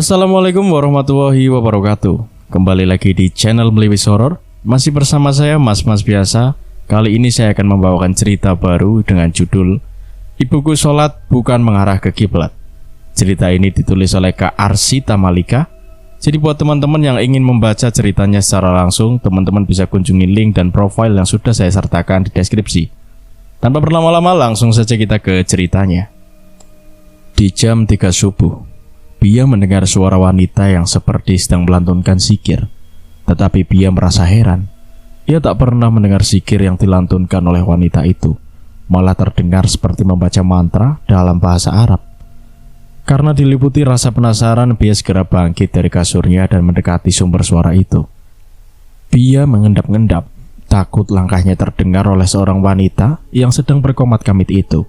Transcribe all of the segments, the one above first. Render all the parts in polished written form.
Assalamualaikum warahmatullahi wabarakatuh. Kembali lagi di channel Meliwis Horor. Masih bersama saya Mas biasa. Kali ini saya akan membawakan cerita baru dengan judul Ibuku Sholat Bukan Mengarah ke Kiblat. Cerita ini ditulis oleh Kak Arsita Malika. Jadi buat teman-teman yang ingin membaca ceritanya secara langsung, teman-teman bisa kunjungi link dan profil yang sudah saya sertakan di deskripsi. Tanpa berlama-lama langsung saja kita ke ceritanya. Di jam 3 subuh, Bia mendengar suara wanita yang seperti sedang melantunkan zikir. Tetapi Bia merasa heran. Ia tak pernah mendengar zikir yang dilantunkan oleh wanita itu. Malah terdengar seperti membaca mantra dalam bahasa Arab. Karena diliputi rasa penasaran, Bia segera bangkit dari kasurnya dan mendekati sumber suara itu. Bia mengendap-endap, takut langkahnya terdengar oleh seorang wanita yang sedang berkomat kamit itu.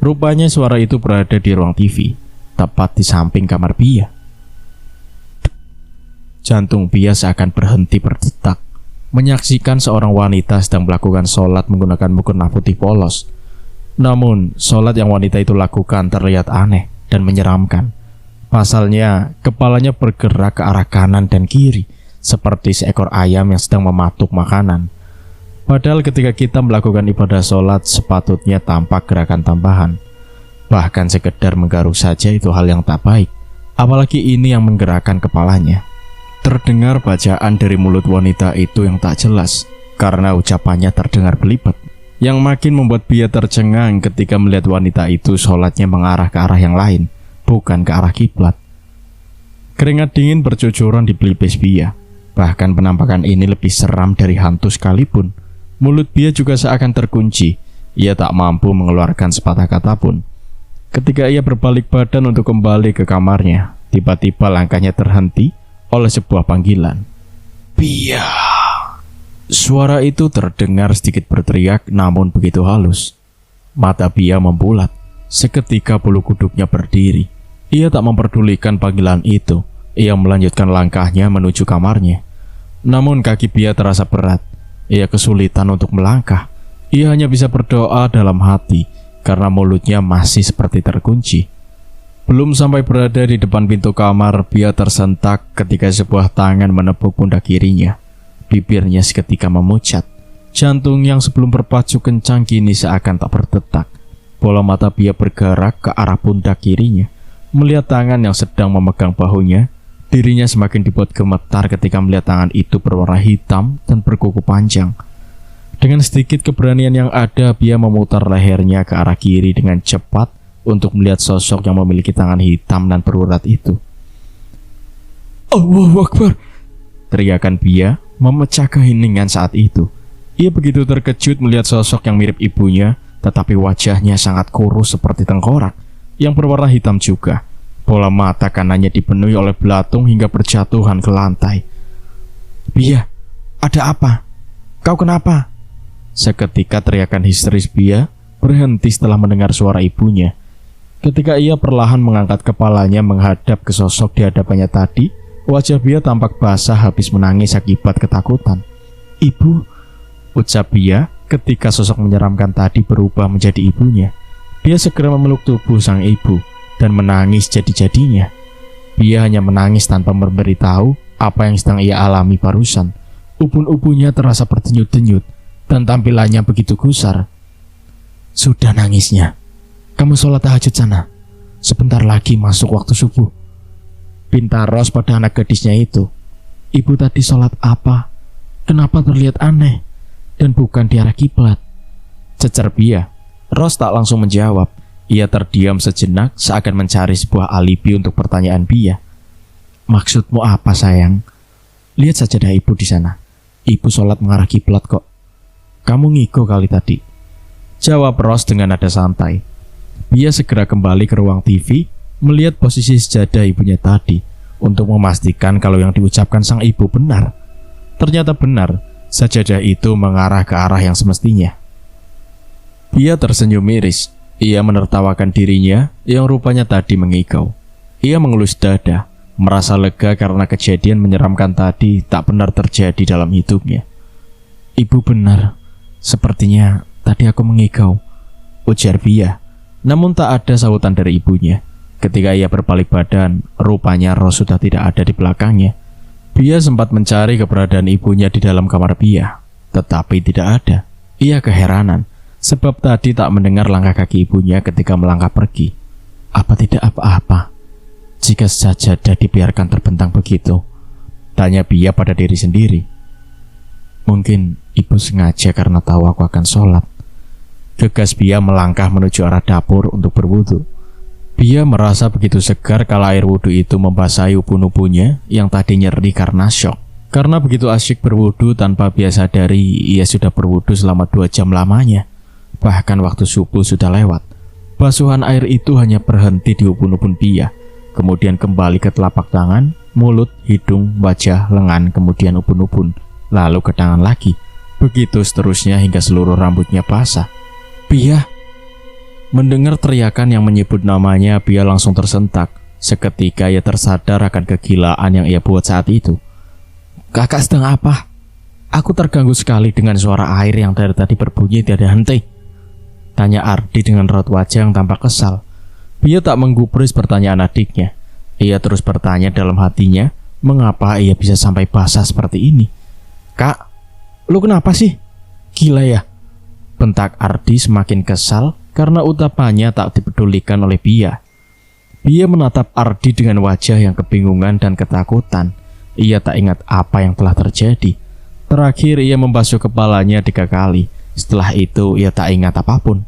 Rupanya suara itu berada di ruang TV, tepat di samping kamar Bia. Jantung Bia seakan berhenti berdetak, menyaksikan seorang wanita sedang melakukan sholat menggunakan mukena putih polos. Namun, sholat yang wanita itu lakukan terlihat aneh dan menyeramkan. Pasalnya, kepalanya bergerak ke arah kanan dan kiri, seperti seekor ayam yang sedang mematuk makanan. Padahal ketika kita melakukan ibadah sholat, sepatutnya tampak gerakan tambahan. Bahkan sekedar menggaruk saja itu hal yang tak baik, apalagi ini yang menggerakkan kepalanya. Terdengar bacaan dari mulut wanita itu yang tak jelas, karena ucapannya terdengar belibet, yang makin membuat Bia tercengang ketika melihat wanita itu sholatnya mengarah ke arah yang lain, bukan ke arah kiblat. Keringat dingin bercucuran di pelipis Bia, bahkan penampakan ini lebih seram dari hantu sekalipun. Mulut Bia juga seakan terkunci, ia tak mampu mengeluarkan sepatah kata pun. Ketika ia berbalik badan untuk kembali ke kamarnya, tiba-tiba langkahnya terhenti oleh sebuah panggilan. Bia. Suara itu terdengar sedikit berteriak, namun begitu halus. Mata Bia membulat, seketika bulu kuduknya berdiri. Ia tak memperdulikan panggilan itu. Ia melanjutkan langkahnya menuju kamarnya. Namun kaki Bia terasa berat. Ia kesulitan untuk melangkah. Ia hanya bisa berdoa dalam hati, karena mulutnya masih seperti terkunci. Belum sampai berada di depan pintu kamar, Bia tersentak ketika sebuah tangan menepuk pundak kirinya. Bibirnya seketika memucat. Jantung yang sebelum berpacu kencang kini seakan tak berdetak. Bola mata Bia bergerak ke arah pundak kirinya. Melihat tangan yang sedang memegang bahunya, dirinya semakin dibuat gemetar ketika melihat tangan itu berwarna hitam dan berkuku panjang. Dengan sedikit keberanian yang ada, Bia memutar lehernya ke arah kiri dengan cepat untuk melihat sosok yang memiliki tangan hitam dan berurat itu. Allahu Akbar! Teriakan Bia memecah keheningan saat itu. Ia begitu terkejut melihat sosok yang mirip ibunya, tetapi wajahnya sangat kurus seperti tengkorak, yang berwarna hitam juga. Bola mata kanannya dipenuhi oleh belatung hingga berjatuhan ke lantai. Bia, ada apa? Kau kenapa? Seketika teriakan histeris Bia berhenti setelah mendengar suara ibunya. Ketika ia perlahan mengangkat kepalanya menghadap ke sosok di hadapannya tadi, wajah Bia tampak basah habis menangis akibat ketakutan. Ibu, ucap Bia ketika sosok menyeramkan tadi berubah menjadi ibunya. Bia segera memeluk tubuh sang ibu dan menangis jadi-jadinya. Bia hanya menangis tanpa memberitahu apa yang sedang ia alami barusan. Ubun-ubunnya terasa berdenyut-denyut dan tampilannya begitu gusar. Sudah nangisnya. Kamu sholat tahajud sana. Sebentar lagi masuk waktu subuh. Pinta Ros pada anak gadisnya itu. Ibu tadi sholat apa? Kenapa terlihat aneh? Dan bukan di arah kiblat? Cecer Bia. Ros tak langsung menjawab. Ia terdiam sejenak seakan mencari sebuah alibi untuk pertanyaan Bia. Maksudmu apa sayang? Lihat saja dah ibu di sana. Ibu sholat mengarah kiblat kok. Kamu ngiko kali tadi. Jawab Ros dengan nada santai. Bia segera kembali ke ruang TV, melihat posisi sejadah ibunya tadi, untuk memastikan kalau yang diucapkan sang ibu benar. Ternyata benar, sajadah itu mengarah ke arah yang semestinya. Bia tersenyum miris. Ia menertawakan dirinya yang rupanya tadi mengigau. Ia mengelus dada, merasa lega karena kejadian menyeramkan tadi tak benar terjadi dalam hidupnya. Ibu benar, sepertinya tadi aku mengigau, ujar Bia. Namun tak ada sahutan dari ibunya. Ketika ia berbalik badan, rupanya Rose sudah tidak ada di belakangnya. Pia sempat mencari keberadaan ibunya di dalam kamar Pia, tetapi tidak ada. Ia keheranan, sebab tadi tak mendengar langkah kaki ibunya ketika melangkah pergi. Apa tidak apa-apa jika sajadah dibiarkan terbentang begitu? Tanya Pia pada diri sendiri. Mungkin ibu sengaja karena tahu aku akan sholat. Gegas Pia melangkah menuju arah dapur untuk berwudu. Pia merasa begitu segar kala air wudhu itu membasahi ubun-ubunnya yang tadi nyeri karena syok. Karena begitu asyik berwudhu tanpa Pia sadari, ia sudah berwudhu selama 2 jam lamanya. Bahkan waktu subuh sudah lewat. Basuhan air itu hanya berhenti di ubun-ubun Pia, kemudian kembali ke telapak tangan, mulut, hidung, wajah, lengan, kemudian ubun-ubun, lalu ke tangan lagi. Begitu seterusnya hingga seluruh rambutnya basah. Pia! Mendengar teriakan yang menyebut namanya, Pia langsung tersentak. Seketika ia tersadar akan kegilaan yang ia buat saat itu. Kakak sedang apa? Aku terganggu sekali dengan suara air yang dari tadi berbunyi tiada henti. Tanya Ardi dengan raut wajah yang tampak kesal. Pia tak menggubris pertanyaan adiknya. Ia terus bertanya dalam hatinya, mengapa ia bisa sampai basah seperti ini. Kak, lu kenapa sih? Gila ya? Bentak Ardi semakin kesal karena ucapannya tak dipedulikan oleh Pia. Pia menatap Ardi dengan wajah yang kebingungan dan ketakutan. Ia tak ingat apa yang telah terjadi. Terakhir ia membasuh kepalanya 3 kali. Setelah itu ia tak ingat apapun.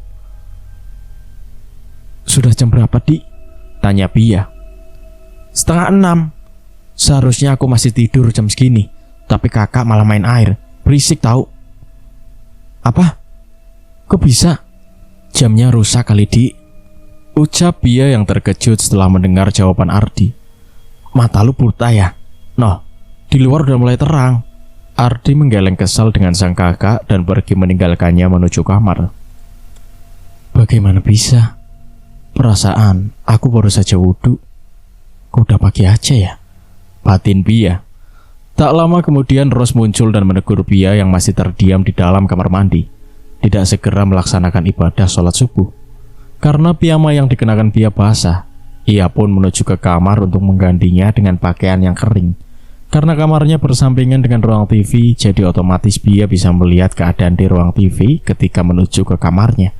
Sudah jam berapa, Di? Tanya Pia. 5:30. Seharusnya aku masih tidur jam segini, tapi kakak malah main air. Berisik tahu. Apa? Kok bisa? Jamnya rusak kali, Di. Ucap Pia yang terkejut setelah mendengar jawaban Ardi. Mata lu buta ya? Noh, di luar udah mulai terang. Ardi menggeleng kesal dengan sang kakak dan pergi meninggalkannya menuju kamar. Bagaimana bisa? Perasaan aku baru saja wudhu. Kok udah pagi aja ya? Batin Pia. Tak lama kemudian Rose muncul dan menegur Pia yang masih terdiam di dalam kamar mandi. Tidak segera melaksanakan ibadah sholat subuh. Karena piyama yang dikenakan Pia basah, ia pun menuju ke kamar untuk menggantinya dengan pakaian yang kering. Karena kamarnya bersampingan dengan ruang TV, jadi otomatis Pia bisa melihat keadaan di ruang TV ketika menuju ke kamarnya.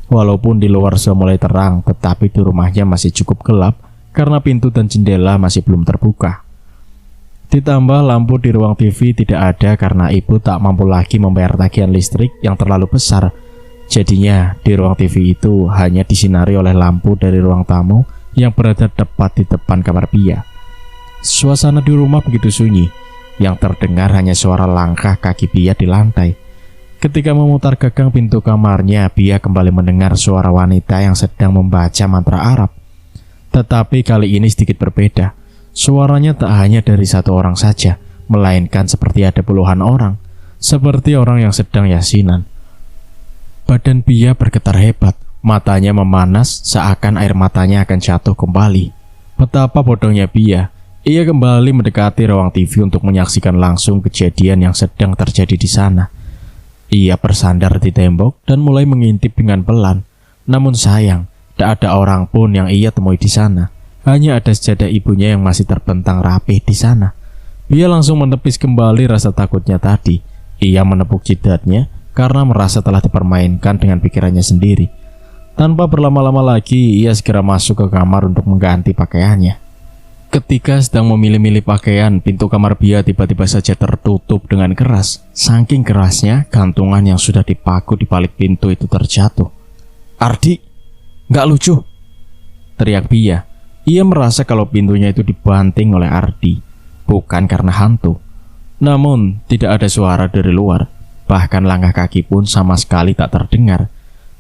Walaupun di luar sudah mulai terang, tetapi di rumahnya masih cukup gelap karena pintu dan jendela masih belum terbuka. Ditambah lampu di ruang TV tidak ada karena ibu tak mampu lagi membayar tagihan listrik yang terlalu besar. Jadinya di ruang TV itu hanya disinari oleh lampu dari ruang tamu yang berada tepat di depan kamar Pia. Suasana di rumah begitu sunyi, yang terdengar hanya suara langkah kaki Pia di lantai. Ketika memutar gagang pintu kamarnya, Pia kembali mendengar suara wanita yang sedang membaca mantra Arab. Tetapi kali ini sedikit berbeda. Suaranya tak hanya dari 1 orang saja, melainkan seperti ada puluhan orang, seperti orang yang sedang yasinan. Badan Pia bergetar hebat, matanya memanas seakan air matanya akan jatuh kembali. Betapa bodohnya Pia, ia kembali mendekati ruang TV untuk menyaksikan langsung kejadian yang sedang terjadi di sana. Ia bersandar di tembok dan mulai mengintip dengan pelan. Namun sayang, tak ada orang pun yang ia temui di sana. Hanya ada sejadah ibunya yang masih terbentang rapih di sana. Ia langsung menepis kembali rasa takutnya tadi. Ia menepuk jidatnya karena merasa telah dipermainkan dengan pikirannya sendiri. Tanpa berlama-lama lagi, ia segera masuk ke kamar untuk mengganti pakaiannya. Ketika sedang memilih-milih pakaian, pintu kamar Pia tiba-tiba saja tertutup dengan keras. Saking kerasnya, gantungan yang sudah dipaku di balik pintu itu terjatuh. Ardi, nggak lucu, teriak Pia. Ia merasa kalau pintunya itu dibanting oleh Ardi, bukan karena hantu. Namun, tidak ada suara dari luar. Bahkan langkah kaki pun sama sekali tak terdengar.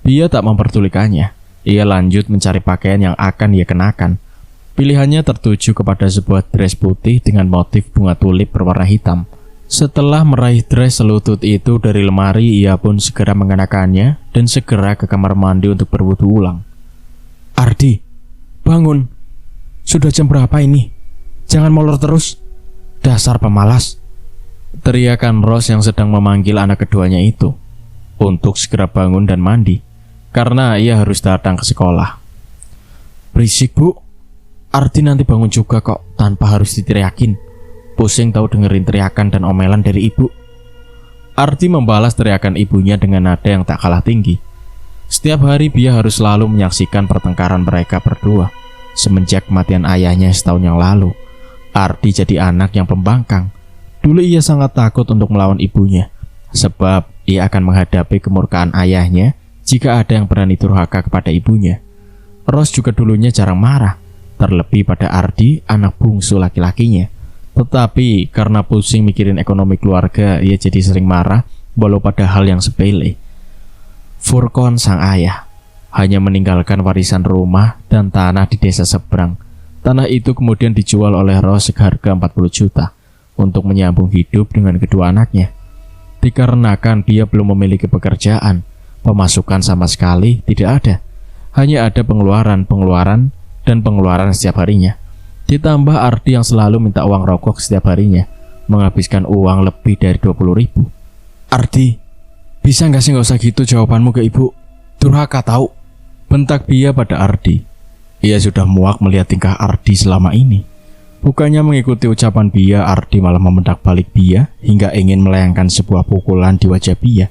Pia tak memperdulikannya. Ia lanjut mencari pakaian yang akan ia kenakan. Pilihannya tertuju kepada sebuah dress putih dengan motif bunga tulip berwarna hitam. Setelah meraih dress selutut itu dari lemari, ia pun segera mengenakannya dan segera ke kamar mandi untuk berwudu ulang. Ardi, bangun. Sudah jam berapa ini? Jangan molor terus. Dasar pemalas. Teriakan Rose yang sedang memanggil anak keduanya itu untuk segera bangun dan mandi, karena ia harus datang ke sekolah. Berisik, Bu. Ardi nanti bangun juga kok tanpa harus diteriakin. Pusing tahu dengerin teriakan dan omelan dari ibu. Ardi membalas teriakan ibunya dengan nada yang tak kalah tinggi. Setiap hari Bia harus selalu menyaksikan pertengkaran mereka berdua. Semenjak kematian ayahnya setahun yang lalu, Ardi jadi anak yang pembangkang. Dulu ia sangat takut untuk melawan ibunya, sebab ia akan menghadapi kemurkaan ayahnya jika ada yang berani durhaka kepada ibunya. Ros juga dulunya jarang marah, terlebih pada Ardi, anak bungsu laki-lakinya. Tetapi karena pusing mikirin ekonomi keluarga, ia jadi sering marah walau pada hal yang sepele. Furkon sang ayah hanya meninggalkan warisan rumah dan tanah di desa seberang. Tanah itu kemudian dijual oleh Ros seharga 40 juta untuk menyambung hidup dengan kedua anaknya. Dikarenakan dia belum memiliki pekerjaan, pemasukan sama sekali tidak ada. Hanya ada pengeluaran setiap harinya. Ditambah Ardi yang selalu minta uang rokok setiap harinya, menghabiskan uang lebih dari 20 ribu. Ardi, bisa gak sih gak usah gitu jawabanmu ke ibu? Durhaka tahu. Bentak Bia pada Ardi. Ia sudah muak melihat tingkah Ardi selama ini. Bukannya mengikuti ucapan Bia, Ardi malah membentak balik Bia hingga ingin melayangkan sebuah pukulan di wajah Bia.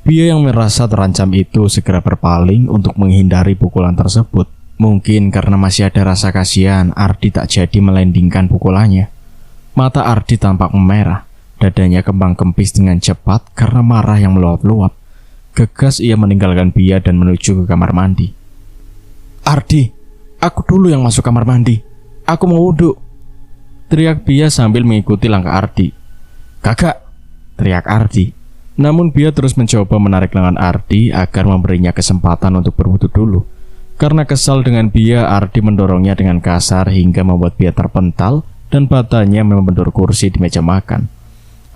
Bia yang merasa terancam itu segera berpaling untuk menghindari pukulan tersebut. Mungkin karena masih ada rasa kasihan, Ardi tak jadi melandingkan pukulannya. Mata Ardi tampak memerah, dadanya kembang kempis dengan cepat karena marah yang meluap-luap. Gegas ia meninggalkan Bia dan menuju ke kamar mandi. Ardi, aku dulu yang masuk kamar mandi. Aku mau wudhu, teriak Bia sambil mengikuti langkah Ardi. Kakak, teriak Ardi. Namun Bia terus mencoba menarik lengan Ardi agar memberinya kesempatan untuk berwudhu dulu. Karena kesal dengan Bia, Ardi mendorongnya dengan kasar hingga membuat Bia terpental dan badannya membentur kursi di meja makan.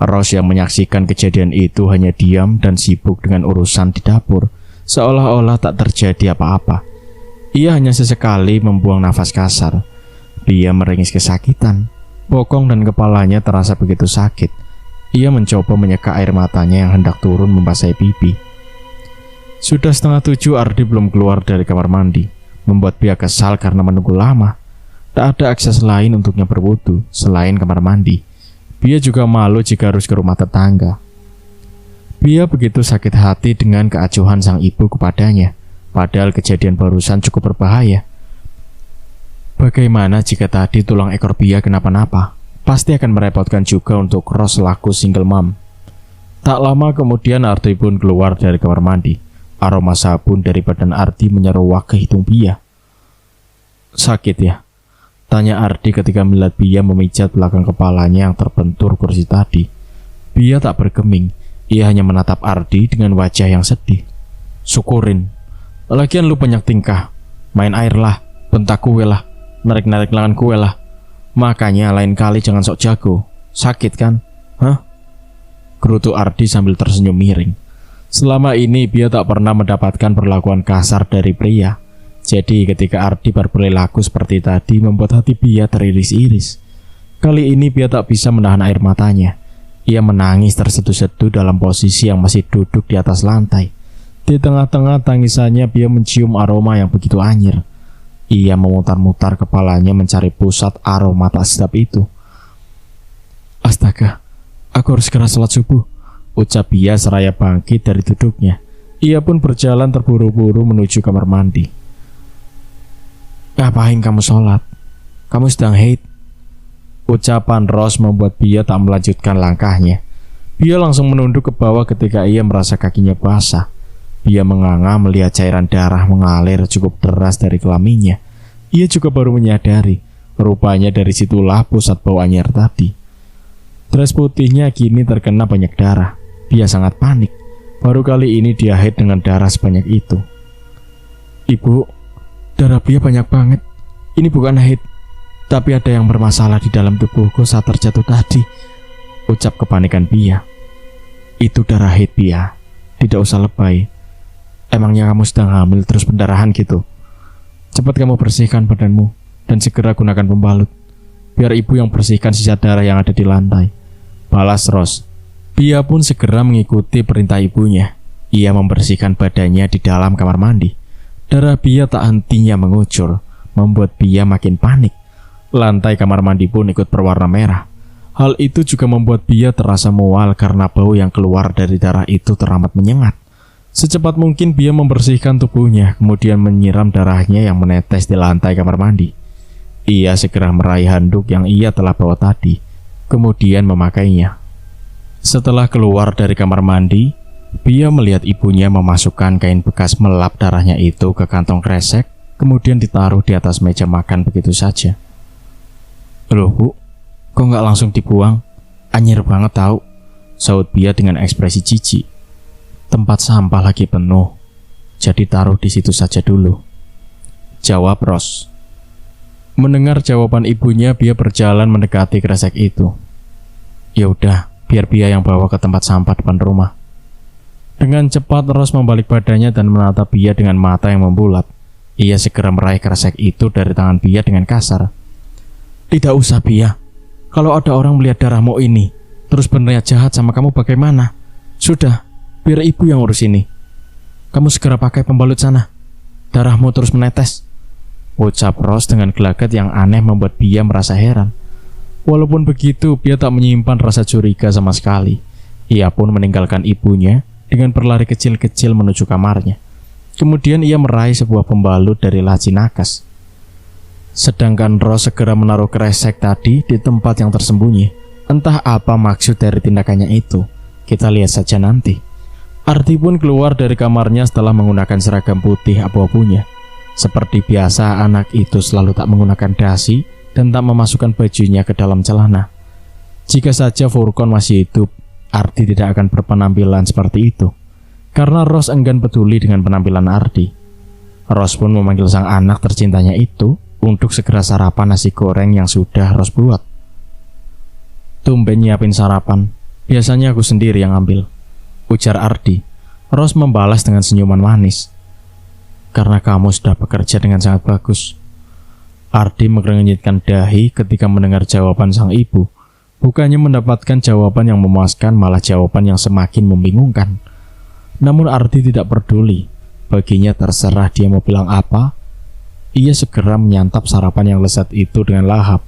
Ros yang menyaksikan kejadian itu hanya diam dan sibuk dengan urusan di dapur, seolah-olah tak terjadi apa-apa. Ia hanya sesekali membuang nafas kasar. Bia meringis kesakitan. Bokong dan kepalanya terasa begitu sakit. Ia mencoba menyeka air matanya yang hendak turun membasahi pipi. Sudah 6:30 Ardi belum keluar dari kamar mandi, membuat Bia kesal karena menunggu lama. Tak ada akses lain untuknya berwudu selain kamar mandi. Bia juga malu jika harus ke rumah tetangga. Bia begitu sakit hati dengan keacuhan sang ibu kepadanya, padahal kejadian barusan cukup berbahaya. Bagaimana jika tadi tulang ekor Bia kenapa-napa? Pasti akan merepotkan juga untuk Ros selaku single mom. Tak lama kemudian Ardi pun keluar dari kamar mandi. Aroma sabun dari badan Ardi menyeruak ke hidung Bia. Sakit ya? Tanya Ardi ketika melihat Bia memijat belakang kepalanya yang terbentur kursi tadi. Bia tak bergeming. Ia hanya menatap Ardi dengan wajah yang sedih. Syukurin. Lagian lu banyak tingkah. Main air lah, bentak kue lah, narik-narik lengan kue lah. Makanya lain kali jangan sok jago. Sakit kan? Hah? Gerutu Ardi sambil tersenyum miring. Selama ini Bia tak pernah mendapatkan perlakuan kasar dari pria. Jadi ketika Ardi berperilaku seperti tadi membuat hati Bia teriris-iris. Kali ini Bia tak bisa menahan air matanya. Ia menangis terseduh-seduh dalam posisi yang masih duduk di atas lantai. Di tengah-tengah tangisannya Bia mencium aroma yang begitu anyir. Ia memutar-mutar kepalanya mencari pusat aroma tak sedap itu. Astaga, aku harus segera sholat subuh, ucap Bia seraya bangkit dari duduknya. Ia pun berjalan terburu-buru menuju kamar mandi. Ngapain kamu sholat? Kamu sedang haid. Ucapan Ros membuat Bia tak melanjutkan langkahnya. Bia langsung menunduk ke bawah ketika ia merasa kakinya basah. Bia menganga melihat cairan darah mengalir cukup deras dari kelaminnya. Ia juga baru menyadari, rupanya dari situlah pusat bau anyir tadi. Dress putihnya kini terkena banyak darah. Bia sangat panik. Baru kali ini dia haid dengan darah sebanyak itu. Ibu, darah Bia banyak banget. Ini bukan haid, tapi ada yang bermasalah di dalam tubuhku saat terjatuh tadi, ucap kepanikan Bia. Itu darah haid Bia, tidak usah lebay. Emangnya kamu sedang hamil terus pendarahan gitu? Cepat kamu bersihkan badanmu dan segera gunakan pembalut. Biar ibu yang bersihkan sisa darah yang ada di lantai, balas Ros. Bia pun segera mengikuti perintah ibunya. Ia membersihkan badannya di dalam kamar mandi. Darah Bia tak hentinya mengucur, membuat Bia makin panik. Lantai kamar mandi pun ikut berwarna merah. Hal itu juga membuat Bia terasa mual karena bau yang keluar dari darah itu teramat menyengat. Secepat mungkin Bia membersihkan tubuhnya, kemudian menyiram darahnya yang menetes di lantai kamar mandi. Ia segera meraih handuk yang ia telah bawa tadi, kemudian memakainya. Setelah keluar dari kamar mandi, Bia melihat ibunya memasukkan kain bekas melap darahnya itu ke kantong kresek, kemudian ditaruh di atas meja makan begitu saja. "Loh Bu, kok nggak langsung dibuang? Anjir banget tahu," saut Bia dengan ekspresi jijik. "Tempat sampah lagi penuh, jadi taruh di situ saja dulu," jawab Ros. Mendengar jawaban ibunya, Bia berjalan mendekati kresek itu. "Ya udah, biar Bia yang bawa ke tempat sampah depan rumah." Dengan cepat Ros membalik badannya dan menatap Bia dengan mata yang membulat. Ia segera meraih kresek itu dari tangan Bia dengan kasar. "Tidak usah Bia, kalau ada orang melihat darahmu ini terus berniat jahat sama kamu bagaimana? Sudah, biar ibu yang urus ini. Kamu segera pakai pembalut sana, darahmu terus menetes," ucap Ros dengan gelagat yang aneh membuat Bia merasa heran. Walaupun begitu, Bia tak menyimpan rasa curiga sama sekali. Ia pun meninggalkan ibunya dengan berlari kecil-kecil menuju kamarnya. Kemudian ia meraih sebuah pembalut dari laci nakas. Sedangkan Ros segera menaruh kresek tadi di tempat yang tersembunyi. Entah apa maksud dari tindakannya itu, kita lihat saja nanti. Ardi pun keluar dari kamarnya setelah menggunakan seragam putih abu-abunya. Seperti biasa, anak itu selalu tak menggunakan dasi dan tak memasukkan bajunya ke dalam celana. Jika saja Furqan masih hidup, Ardi tidak akan berpenampilan seperti itu, karena Ros enggan peduli dengan penampilan Ardi. Ros pun memanggil sang anak tercintanya itu untuk segera sarapan nasi goreng yang sudah Ros buat. "Tumben nyiapin sarapan, biasanya aku sendiri yang ambil," ujar Ardi. Ros membalas dengan senyuman manis. "Karena kamu sudah bekerja dengan sangat bagus." Ardi mengernyitkan dahi ketika mendengar jawaban sang ibu. Bukannya mendapatkan jawaban yang memuaskan, malah jawaban yang semakin membingungkan. Namun Ardi tidak peduli. Baginya terserah dia mau bilang apa. Ia segera menyantap sarapan yang lezat itu dengan lahap.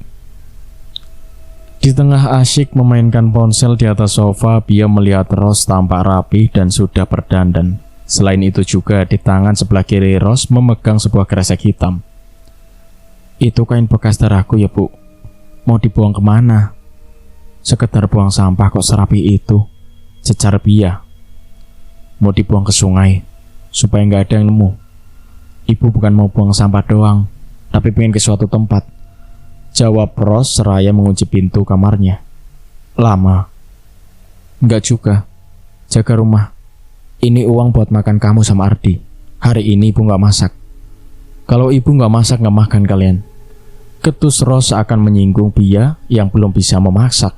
Di tengah asyik memainkan ponsel di atas sofa, Bia melihat Ros tampak rapi dan sudah berdandan. Selain itu juga di tangan sebelah kiri Ros memegang sebuah kresek hitam. "Itu kain bekas darahku ya Bu, mau dibuang kemana?" "Sekedar buang sampah kok serapi itu," cecar Bia. "Mau dibuang ke sungai, supaya nggak ada yang nemu. Ibu bukan mau buang sampah doang, tapi pengen ke suatu tempat," jawab Ros seraya mengunci pintu kamarnya. "Lama?" "Enggak juga, jaga rumah. Ini uang buat makan kamu sama Ardi. Hari ini ibu nggak masak. Kalau ibu nggak masak, nggak makan kalian." Ketus Ros akan menyinggung Bia yang belum bisa memasak.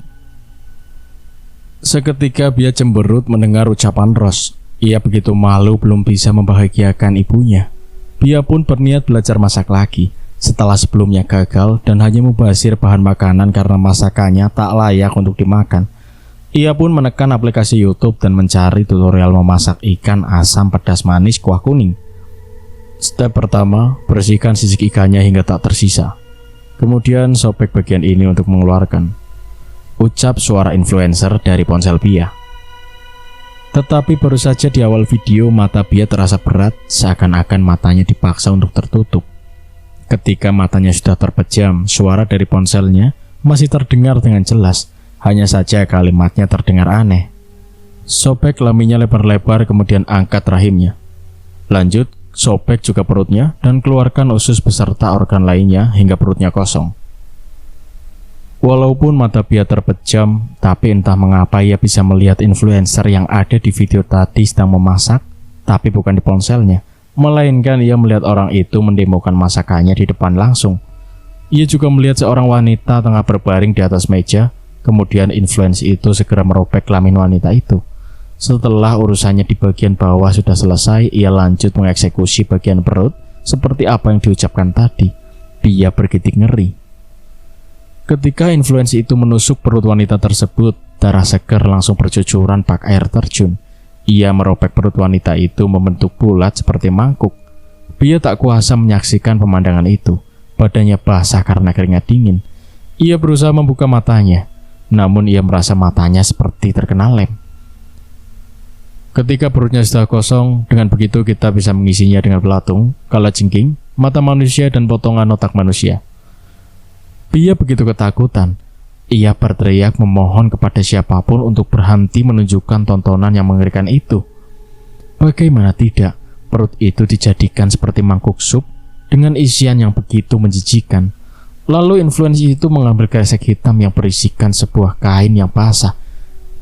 Seketika Bia cemberut mendengar ucapan Ros. Ia begitu malu belum bisa membahagiakan ibunya. Bia pun berniat belajar masak lagi. Setelah sebelumnya gagal dan hanya mubazir bahan makanan karena masakannya tak layak untuk dimakan, ia pun menekan aplikasi YouTube dan mencari tutorial memasak ikan asam pedas manis kuah kuning. Step pertama, bersihkan sisik ikannya hingga tak tersisa. Kemudian sobek bagian ini untuk mengeluarkan, ucap suara influencer dari ponsel Bia. Tetapi baru saja di awal video mata Bia terasa berat, seakan-akan matanya dipaksa untuk tertutup. Ketika matanya sudah terpejam, suara dari ponselnya masih terdengar dengan jelas, hanya saja kalimatnya terdengar aneh. "Sobek kelaminnya lebar-lebar, kemudian angkat rahimnya. Lanjut, sobek juga perutnya dan keluarkan usus beserta organ lainnya hingga perutnya kosong." Walaupun mata Bia terpejam, tapi entah mengapa ia bisa melihat influencer yang ada di video tadi sedang memasak, tapi bukan di ponselnya, melainkan ia melihat orang itu mendemokan masakannya di depan langsung. Ia juga melihat seorang wanita tengah berbaring di atas meja, kemudian influencer itu segera merobek kelamin wanita itu. Setelah urusannya di bagian bawah sudah selesai, ia lanjut mengeksekusi bagian perut seperti apa yang diucapkan tadi. Bia bergidik ngeri. Ketika influencer itu menusuk perut wanita tersebut, darah segar langsung bercucuran bak air terjun. Ia merobek perut wanita itu membentuk bulat seperti mangkuk. Bia tak kuasa menyaksikan pemandangan itu. Badannya basah karena keringat dingin. Ia berusaha membuka matanya, namun ia merasa matanya seperti terkena lem. Ketika perutnya sudah kosong, dengan begitu kita bisa mengisinya dengan belatung, kalajengking, mata manusia, dan potongan otak manusia. Pia begitu ketakutan. Ia berteriak memohon kepada siapapun untuk berhenti menunjukkan tontonan yang mengerikan itu. Bagaimana tidak, perut itu dijadikan seperti mangkuk sup dengan isian yang begitu menjijikan. Lalu influencer itu mengambil kresek hitam yang berisikan sebuah kain yang basah.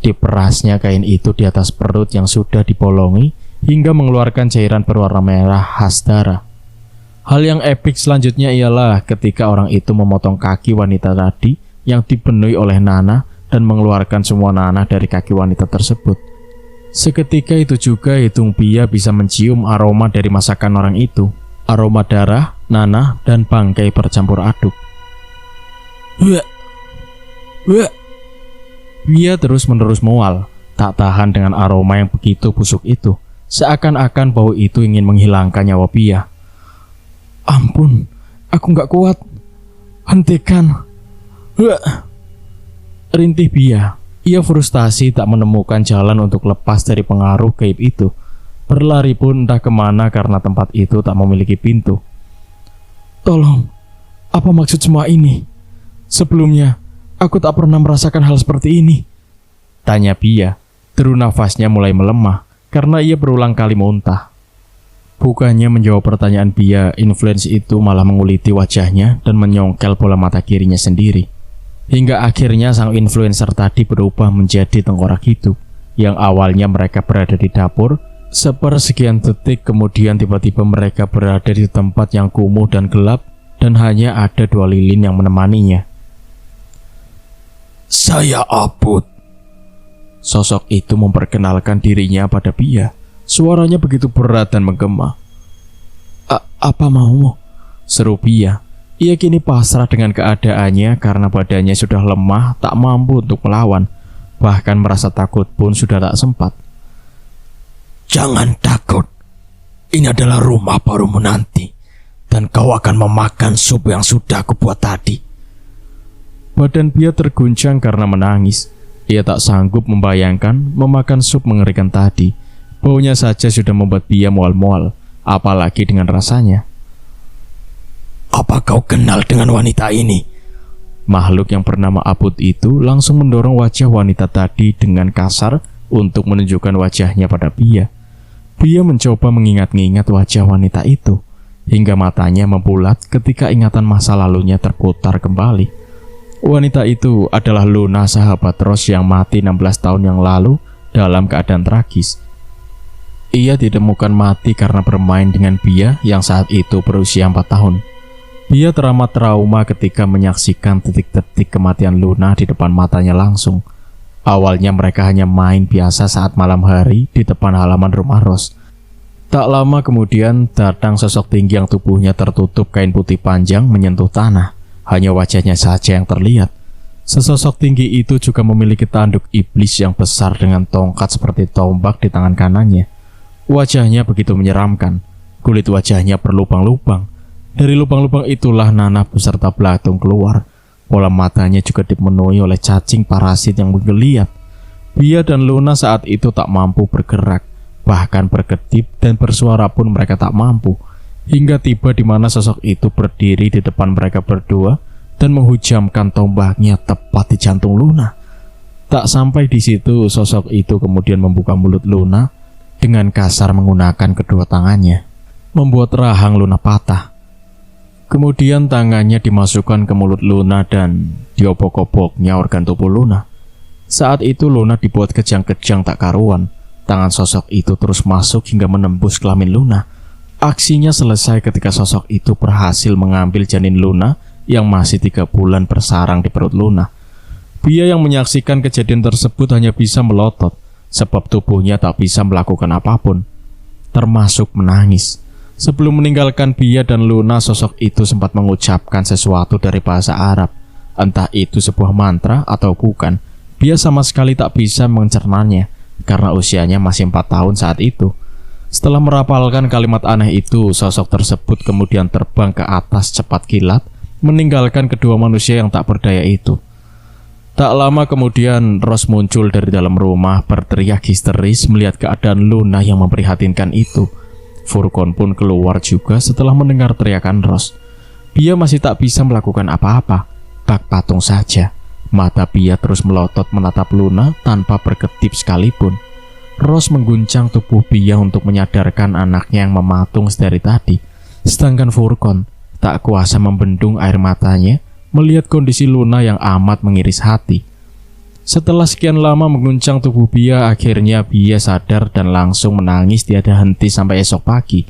Diperasnya kain itu di atas perut yang sudah dibolongi hingga mengeluarkan cairan berwarna merah khas darah. Hal yang epik selanjutnya ialah ketika orang itu memotong kaki wanita tadi yang dipenuhi oleh nanah dan mengeluarkan semua nanah dari kaki wanita tersebut. Seketika itu juga hidung Pia bisa mencium aroma dari masakan orang itu. Aroma darah, nanah, dan bangkai bercampur aduk. Pia terus-menerus mual, tak tahan dengan aroma yang begitu busuk itu. Seakan-akan bau itu ingin menghilangkan nyawa Pia. Ampun, aku gak kuat. Hentikan. Rintih Pia. Ia frustasi tak menemukan jalan untuk lepas dari pengaruh gaib itu. Berlari pun entah kemana karena tempat itu tak memiliki pintu. Tolong, apa maksud semua ini? Sebelumnya, aku tak pernah merasakan hal seperti ini. Tanya Pia. Deru nafasnya mulai melemah karena ia berulang kali muntah. Bukannya menjawab pertanyaan Pia, influencer itu malah menguliti wajahnya dan menyongkel bola mata kirinya sendiri. Hingga akhirnya sang influencer tadi berubah menjadi tengkorak hidup. Yang awalnya mereka berada di dapur, sepersekian detik kemudian tiba-tiba mereka berada di tempat yang kumuh dan gelap dan hanya ada 2 lilin yang menemaninya. Saya Aput. Sosok itu memperkenalkan dirinya pada Pia. Suaranya begitu berat dan menggema. Apa maumu? Seru Pia. Ia kini pasrah dengan keadaannya karena badannya sudah lemah, tak mampu untuk melawan. Bahkan merasa takut pun sudah tak sempat. Jangan takut. Ini adalah rumah barumu nanti. Dan kau akan memakan sup yang sudah aku buat tadi. Badan Pia terguncang karena menangis. Ia tak sanggup membayangkan memakan sup mengerikan tadi. Baunya saja sudah membuat Pia mual-mual, apalagi dengan rasanya. Apa kau kenal dengan wanita ini? Makhluk yang bernama Aput itu langsung mendorong wajah wanita tadi dengan kasar untuk menunjukkan wajahnya pada Pia. Pia mencoba mengingat-ingat wajah wanita itu, hingga matanya membulat ketika ingatan masa lalunya terputar kembali. Wanita itu adalah Luna, sahabat Rose yang mati 16 tahun yang lalu dalam keadaan tragis. Ia ditemukan mati karena bermain dengan Pia yang saat itu berusia 4 tahun. Pia teramat trauma ketika menyaksikan detik-detik kematian Luna di depan matanya langsung. Awalnya mereka hanya main biasa saat malam hari di depan halaman rumah Rose. Tak lama kemudian datang sosok tinggi yang tubuhnya tertutup kain putih panjang menyentuh tanah. Hanya wajahnya saja yang terlihat. Sesosok tinggi itu juga memiliki tanduk iblis yang besar dengan tongkat seperti tombak di tangan kanannya. Wajahnya begitu menyeramkan. Kulit wajahnya berlubang-lubang. Dari lubang-lubang itulah nanah beserta belatung keluar. Bola matanya juga dipenuhi oleh cacing parasit yang menggeliat. Pia dan Luna saat itu tak mampu bergerak, bahkan berkedip dan bersuara pun mereka tak mampu. Hingga tiba di mana sosok itu berdiri di depan mereka berdua dan menghujamkan tombaknya tepat di jantung Luna. Tak sampai di situ, sosok itu kemudian membuka mulut Luna dengan kasar menggunakan kedua tangannya, membuat rahang Luna patah. Kemudian tangannya dimasukkan ke mulut Luna dan diobok-oboknya organ tubuh Luna. Saat itu Luna dibuat kejang-kejang tak karuan. Tangan sosok itu terus masuk hingga menembus kelamin Luna. Aksinya selesai ketika sosok itu berhasil mengambil janin Luna yang masih 3 bulan bersarang di perut Luna. Pia yang menyaksikan kejadian tersebut hanya bisa melotot, sebab tubuhnya tak bisa melakukan apapun, termasuk menangis. Sebelum meninggalkan Pia dan Luna, sosok itu sempat mengucapkan sesuatu dari bahasa Arab. Entah itu sebuah mantra atau bukan, Pia sama sekali tak bisa mencernanya karena usianya masih 4 tahun saat itu. Setelah merapalkan kalimat aneh itu, sosok tersebut kemudian terbang ke atas cepat kilat, meninggalkan kedua manusia yang tak berdaya itu. Tak lama kemudian, Rose muncul dari dalam rumah berteriak histeris melihat keadaan Luna yang memprihatinkan itu. Furgon pun keluar juga setelah mendengar teriakan Rose. Pia masih tak bisa melakukan apa-apa, bak patung saja. Mata Pia terus melotot menatap Luna tanpa berkedip sekalipun. Rose mengguncang tubuh Pia untuk menyadarkan anaknya yang mematung dari tadi. Sedangkan Furgon tak kuasa membendung air matanya melihat kondisi Luna yang amat mengiris hati. Setelah sekian lama mengguncang tubuh Pia, akhirnya Pia sadar dan langsung menangis tiada henti sampai esok pagi.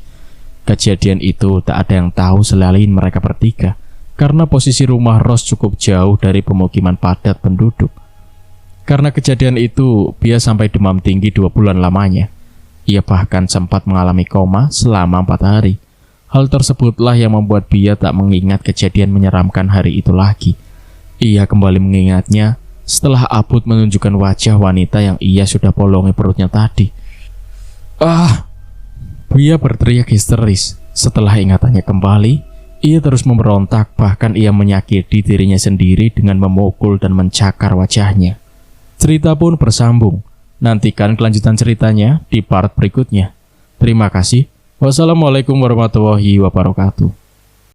Kejadian itu tak ada yang tahu selain mereka bertiga, karena posisi rumah Rose cukup jauh dari pemukiman padat penduduk. Karena kejadian itu, Pia sampai demam tinggi 2 bulan lamanya. Ia bahkan sempat mengalami koma selama 4 hari. Hal tersebutlah yang membuat Pia tak mengingat kejadian menyeramkan hari itu lagi. Ia kembali mengingatnya setelah Abud menunjukkan wajah wanita yang ia sudah bolongi perutnya tadi. Pia berteriak histeris. Setelah ingatannya kembali, ia terus memberontak, bahkan ia menyakiti dirinya sendiri dengan memukul dan mencakar wajahnya. Cerita pun bersambung. Nantikan kelanjutan ceritanya di part berikutnya. Terima kasih. Wassalamualaikum warahmatullahi wabarakatuh.